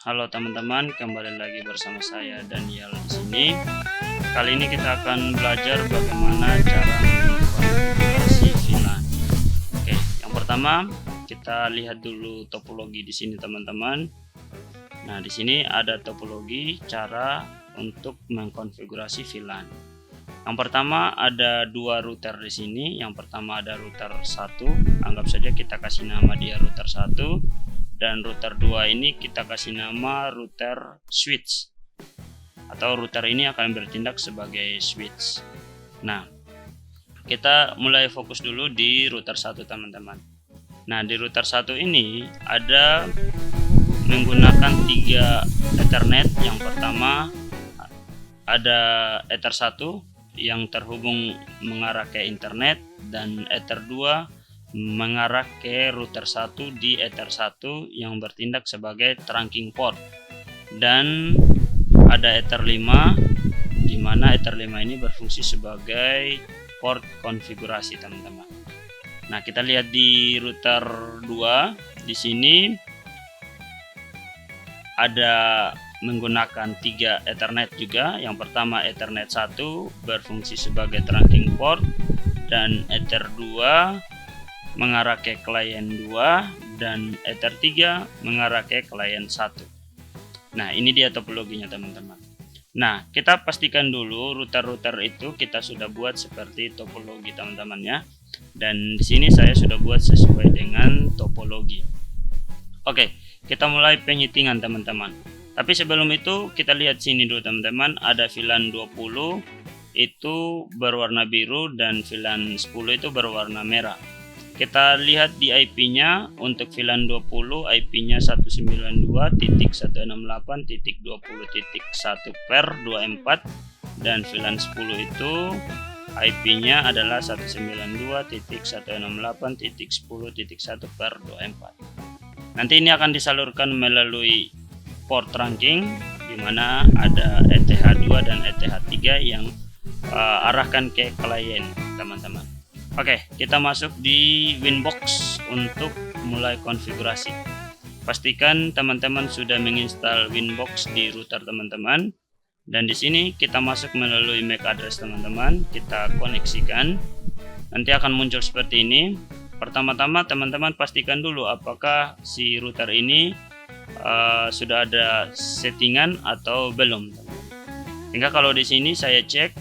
Halo teman-teman, kembali lagi bersama saya Daniel di sini. Kali ini kita akan belajar bagaimana cara mengkonfigurasi VLAN. Oke, yang pertama kita lihat dulu topologi di sini teman-teman. Nah, di sini ada topologi cara untuk mengkonfigurasi VLAN. Yang pertama ada dua router di sini. Yang pertama ada router 1, anggap saja kita kasih nama dia router 1. Dan router 2 ini kita kasih nama router switch, atau router ini akan bertindak sebagai switch. Nah, kita mulai fokus dulu di router 1 teman-teman. Nah, di router 1 ini ada menggunakan 3 Ethernet. Yang pertama ada Ether 1 yang terhubung mengarah ke internet, dan Ether 2 mengarah ke router 1 di Ether 1 yang bertindak sebagai trunking port. Dan ada Ether 5 di mana Ether 5 ini berfungsi sebagai port konfigurasi teman-teman. Nah, kita lihat di router 2 di sini ada menggunakan 3 Ethernet juga. Yang pertama Ethernet 1 berfungsi sebagai trunking port, dan Ether 2 mengarah ke klien 2, dan Ether 3 mengarah ke klien 1. Nah, ini dia topologinya teman-teman. Nah, kita pastikan dulu router-router itu kita sudah buat seperti topologi teman-teman ya. Dan di sini saya sudah buat sesuai dengan topologi. Oke, kita mulai penyetingan teman-teman. Tapi sebelum itu kita lihat sini dulu teman-teman, ada VLAN 20 itu berwarna biru dan VLAN 10 itu berwarna merah. Kita lihat di IP-nya. Untuk VLAN 20 IP-nya 192.168.20.1/24, dan VLAN 10 itu IP-nya adalah 192.168.10.1/24. Nanti ini akan disalurkan melalui port trunking, di mana ada ETH2 dan ETH3 yang arahkan ke klien teman-teman. Oke, kita masuk di Winbox untuk mulai konfigurasi. Pastikan teman-teman sudah menginstal Winbox di router teman-teman. Dan di sini kita masuk melalui MAC address teman-teman. Kita koneksikan. Nanti akan muncul seperti ini. Pertama-tama teman-teman pastikan dulu apakah si router ini sudah ada settingan atau belum. Hingga kalau di sini saya cek,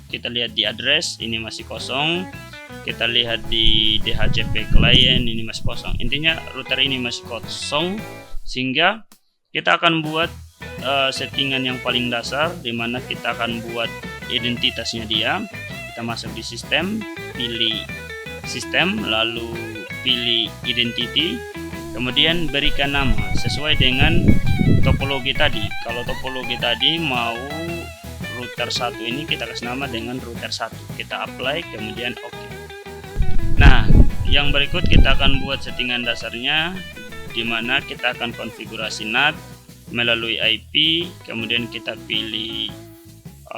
kita lihat di address ini masih kosong. Kita lihat di DHCP klien ini masih kosong. Intinya router ini masih kosong, sehingga kita akan buat settingan yang paling dasar, di mana kita akan buat identitasnya dia. Kita masuk di sistem, pilih sistem, lalu pilih identity, kemudian berikan nama sesuai dengan topologi tadi. Kalau topologi tadi mau router 1 ini kita kasih nama dengan router 1. Kita apply, kemudian oke. Nah, yang berikut kita akan buat settingan dasarnya, di mana kita akan konfigurasi NAT melalui IP, kemudian kita pilih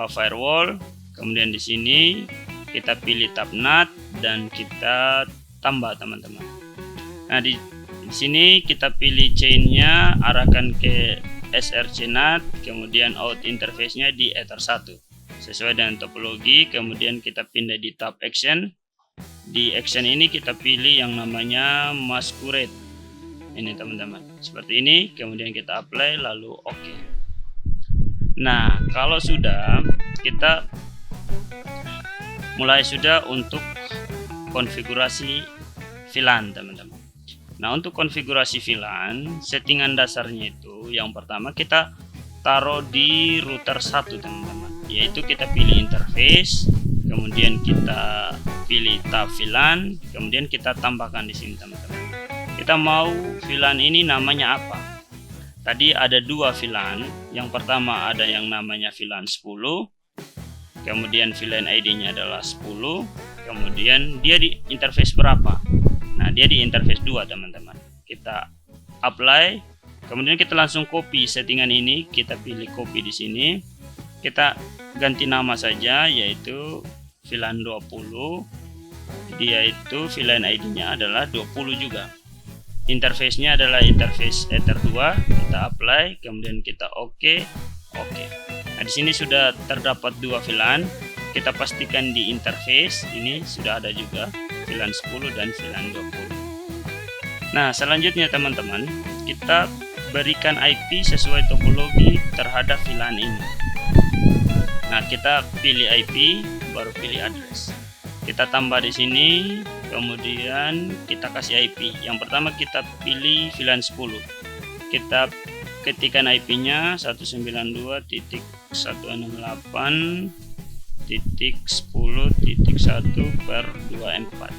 firewall, kemudian di sini kita pilih tab NAT dan kita tambah teman-teman. Nah, di sini kita pilih chainnya, arahkan ke SRC NAT, kemudian out interface-nya di Ether 1 sesuai dengan topologi. Kemudian kita pindah di tab action. Di action ini kita pilih yang namanya masquerade ini teman-teman, seperti ini. Kemudian kita apply, lalu oke. Nah, kalau sudah, kita mulai sudah untuk konfigurasi VLAN teman-teman. Nah, untuk konfigurasi VLAN, settingan dasarnya itu yang pertama kita taruh di router 1 teman-teman, yaitu kita pilih interface, kemudian kita pilih tab VLAN, kemudian kita tambahkan di sini teman-teman. Kita mau VLAN ini namanya apa? Tadi ada 2 VLAN. Yang pertama ada yang namanya VLAN 10, kemudian VLAN ID-nya adalah 10, kemudian dia di interface berapa? Nah, dia di interface 2 teman-teman. Kita apply, kemudian kita langsung copy settingan ini. Kita pilih copy di sini. Kita ganti nama saja, yaitu VLAN 20. Dia itu VLAN ID-nya adalah 20 juga. interface-nya adalah interface Ether 2, kita apply, kemudian kita oke. Nah, di sini sudah terdapat dua VLAN. Kita pastikan di interface ini sudah ada juga VLAN 10 dan VLAN 20. Nah, selanjutnya teman-teman, kita berikan IP sesuai topologi terhadap VLAN ini. Nah, kita pilih IP, baru pilih address. Kita tambah di sini, kemudian kita kasih IP. Yang pertama kita pilih VLAN 10. Kita ketikkan IP-nya 192.168.10.1/24.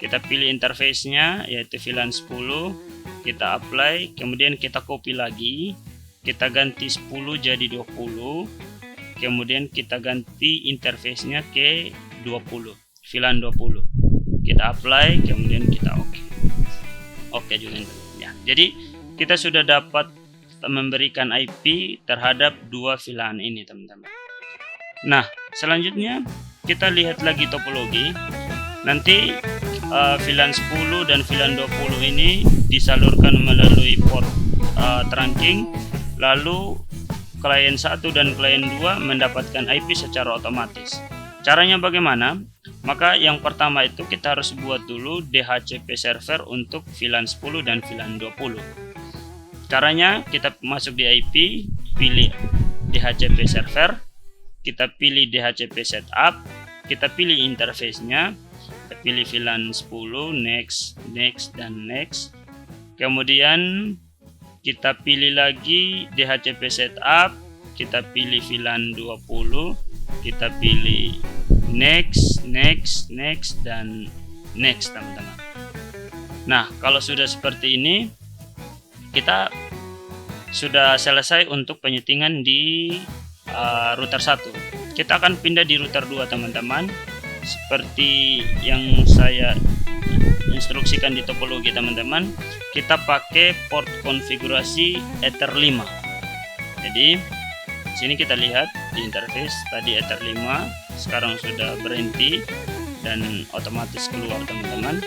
Kita pilih interface-nya yaitu VLAN 10, kita apply, kemudian kita copy lagi, kita ganti 10 jadi 20, kemudian kita ganti interface-nya ke 20, VLAN 20. Kita apply, kemudian kita oke juga ya. Jadi kita sudah dapat memberikan IP terhadap dua VLAN ini, teman-teman. Nah, selanjutnya kita lihat lagi topologi. Nanti VLAN 10 dan VLAN 20 ini disalurkan melalui port trunking, lalu klien 1 dan klien 2 mendapatkan IP secara otomatis. Caranya bagaimana? Maka yang pertama itu kita harus buat dulu DHCP server untuk VLAN 10 dan VLAN 20. Caranya kita masuk di IP, pilih DHCP server, kita pilih DHCP setup, kita pilih interface-nya, kita pilih VLAN 10, next, dan next. Kemudian kita pilih lagi DHCP setup, kita pilih VLAN 20, kita pilih next, dan next, teman-teman. Nah, kalau sudah seperti ini, kita sudah selesai untuk penyetingan di router 1. Kita akan pindah di router 2, teman-teman. Seperti yang saya instruksikan di topologi, teman-teman, kita pakai port konfigurasi Ether 5. Jadi di sini kita lihat di interface tadi Ether 5, sekarang sudah berhenti dan otomatis keluar, teman-teman.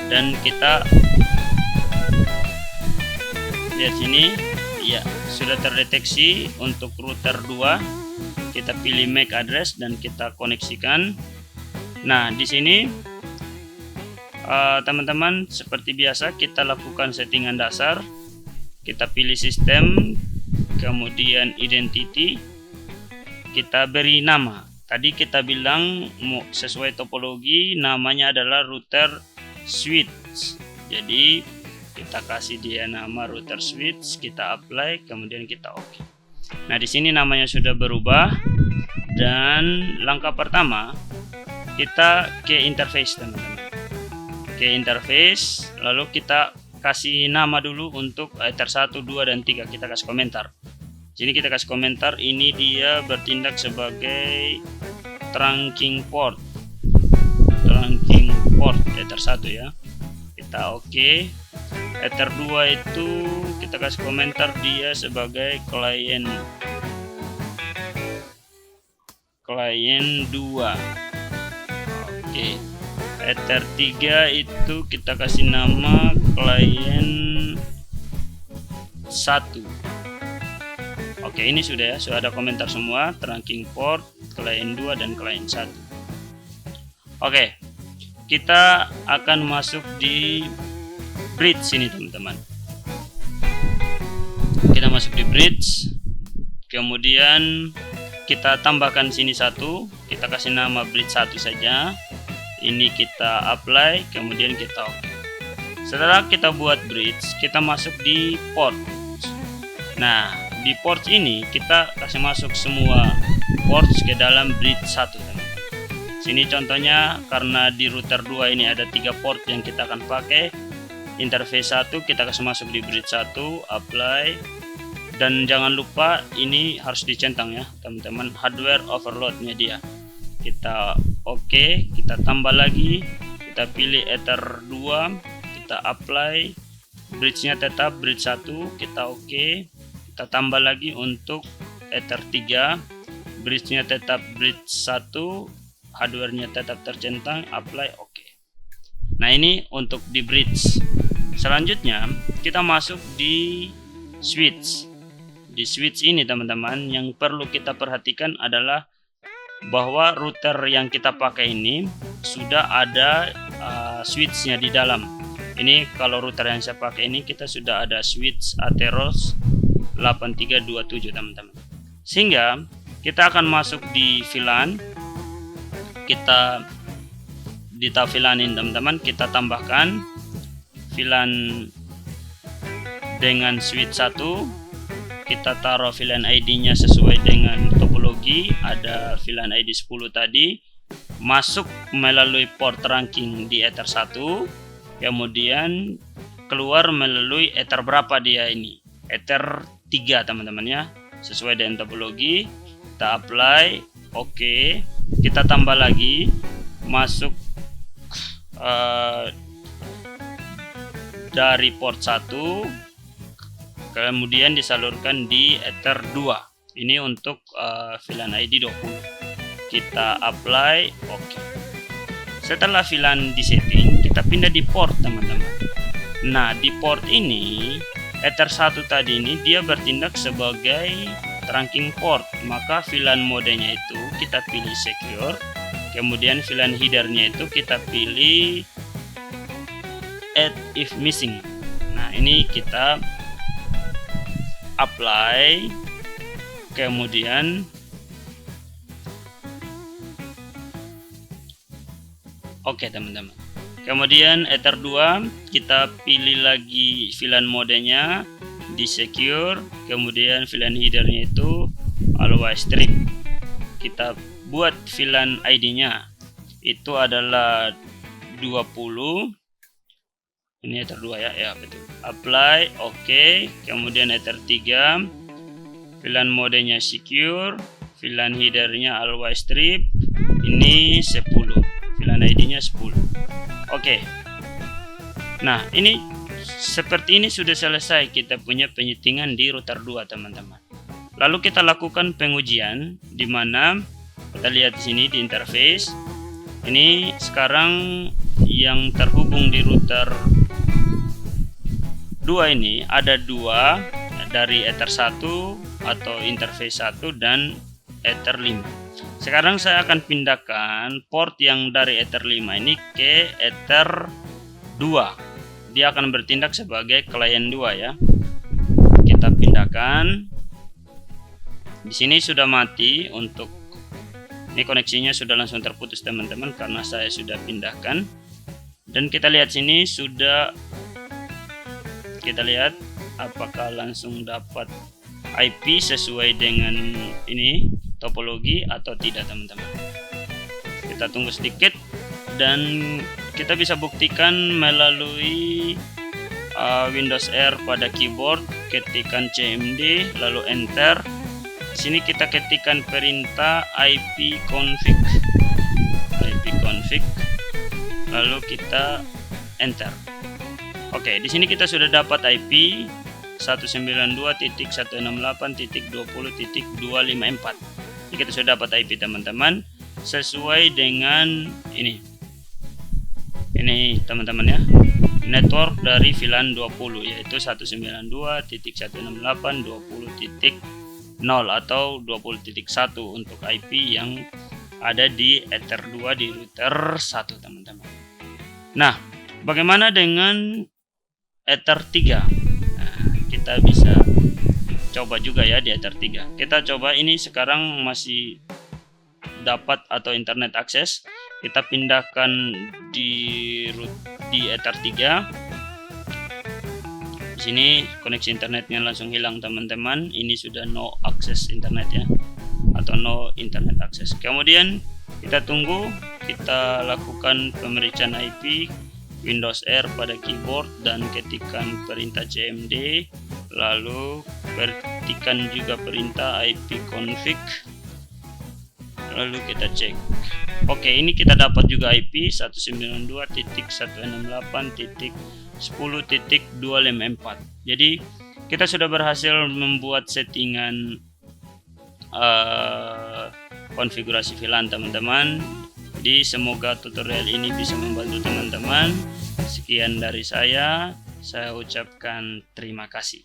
Dan kita lihat sini, ya, sudah terdeteksi untuk router 2. Kita pilih MAC address dan kita koneksikan. Nah, di sini teman-teman, seperti biasa kita lakukan settingan dasar. Kita pilih sistem, kemudian identity, kita beri nama. Tadi kita bilang sesuai topologi namanya adalah router switch. Jadi kita kasih dia nama router switch, kita apply, kemudian kita oke. Nah, di sini namanya sudah berubah, dan langkah pertama kita ke interface, teman-teman. Ke interface, lalu kita kasih nama dulu untuk Ether 1, 2, dan 3. Kita kasih komentar. Sini kita kasih komentar, ini dia bertindak sebagai trunking port Ether 1 ya. Kita oke. Ether 2 itu kita kasih komentar dia sebagai klien 2. Oke. Ether 3 itu kita kasih nama klien 1. Oke, ini sudah ya, sudah ada komentar semua, trunking port, klien 2 dan klien 1. Oke. Kita akan masuk di bridge sini, teman-teman. Kita masuk di bridge, kemudian kita tambahkan sini 1, kita kasih nama bridge 1 saja. Ini kita apply, kemudian kita oke. Setelah kita buat bridge, kita masuk di port. Nah, di port ini kita kasih masuk semua ports ke dalam bridge 1, teman-teman. Sini contohnya, karena di router 2 ini ada 3 port yang kita akan pakai. Interface 1 kita kasih masuk di bridge 1, apply, dan jangan lupa ini harus dicentang ya, teman-teman, hardware overloadnya dia. Kita oke, kita tambah lagi, kita pilih Ether 2, kita apply, bridge-nya tetap bridge 1, kita oke, kita tambah lagi untuk Ether 3, bridge-nya tetap bridge 1, hardware-nya tetap tercentang, apply, oke. Nah, ini untuk di bridge. Selanjutnya kita masuk di switch. Di switch ini teman-teman, yang perlu kita perhatikan adalah bahwa router yang kita pakai ini sudah ada switchnya di dalam. Ini kalau router yang saya pakai ini kita sudah ada switch Atheros 8327 teman-teman. Sehingga kita akan masuk di VLAN. Kita di tab VLAN ini teman-teman, kita tambahkan VLAN dengan switch 1. Kita taruh VLAN ID-nya sesuai dengan topologi, ada VLAN ID 10 tadi, masuk melalui port trunking di Ether 1, kemudian keluar melalui Ether berapa dia ini? Ether 3 teman-teman ya, sesuai dengan topologi. Kita apply, oke. Kita tambah lagi, masuk dari port 1, kemudian disalurkan di Ether 2. Ini untuk VLAN ID 20. Kita apply, oke. Setelah VLAN di setting, kita pindah di port teman-teman. Nah, di port ini Ether 1 tadi ini dia bertindak sebagai trunking port, maka VLAN modenya itu kita pilih secure, kemudian VLAN headernya itu kita pilih add if missing. Nah, ini kita apply, kemudian oke teman-teman. Kemudian Ether 2 kita pilih lagi VLAN modenya di secure, kemudian VLAN headernya itu always strip. Kita buat VLAN ID-nya itu adalah 20. Ini Ether 2 ya, betul. Apply, oke. Kemudian Ether 3, VLAN modenya secure, VLAN headernya always strip. Ini 10, VLAN ID-nya 10. Oke. Nah, ini seperti ini sudah selesai kita punya penyetingan di router 2 teman-teman. Lalu kita lakukan pengujian, di mana kita lihat di sini di interface. Ini sekarang yang terhubung di router 2 ini ada 2 dari Ether 1 atau interface 1 dan Ether 5. Sekarang saya akan pindahkan port yang dari Ether 5 ini ke Ether 2. Dia akan bertindak sebagai klien 2 ya. Kita pindahkan. Di sini sudah mati untuk ini, koneksinya sudah langsung terputus teman-teman karena saya sudah pindahkan. Dan kita lihat sini sudah, kita lihat apakah langsung dapat IP sesuai dengan ini topologi atau tidak teman-teman. Kita tunggu sedikit dan kita bisa buktikan melalui Windows R pada keyboard. Ketikkan cmd lalu enter. Di sini kita ketikkan perintah ipconfig lalu kita enter. Oke, di sini kita sudah dapat IP 192.168.20.254. Jadi kita sudah dapat IP teman-teman sesuai dengan ini teman-teman ya, network dari VLAN 20 yaitu 192.168.20.0 atau 20.1 untuk IP yang ada di Ether 2 di router 1 teman-teman. Nah, bagaimana dengan Ether 3? Nah, kita bisa coba juga ya di Ether 3. Kita coba ini sekarang masih dapat atau internet akses. Kita pindahkan di Ether 3. Di sini koneksi internetnya langsung hilang teman-teman. Ini sudah no access internet ya, atau no internet access. Kemudian kita tunggu, kita lakukan pemeriksaan IP Windows R pada keyboard dan ketikkan perintah cmd, lalu ketikkan juga perintah ipconfig, lalu kita cek. Oke, ini kita dapat juga IP 192.168.10.254. Jadi kita sudah berhasil membuat settingan konfigurasi VLAN teman-teman Jadi semoga tutorial ini bisa membantu teman-teman. Sekian dari saya ucapkan terima kasih.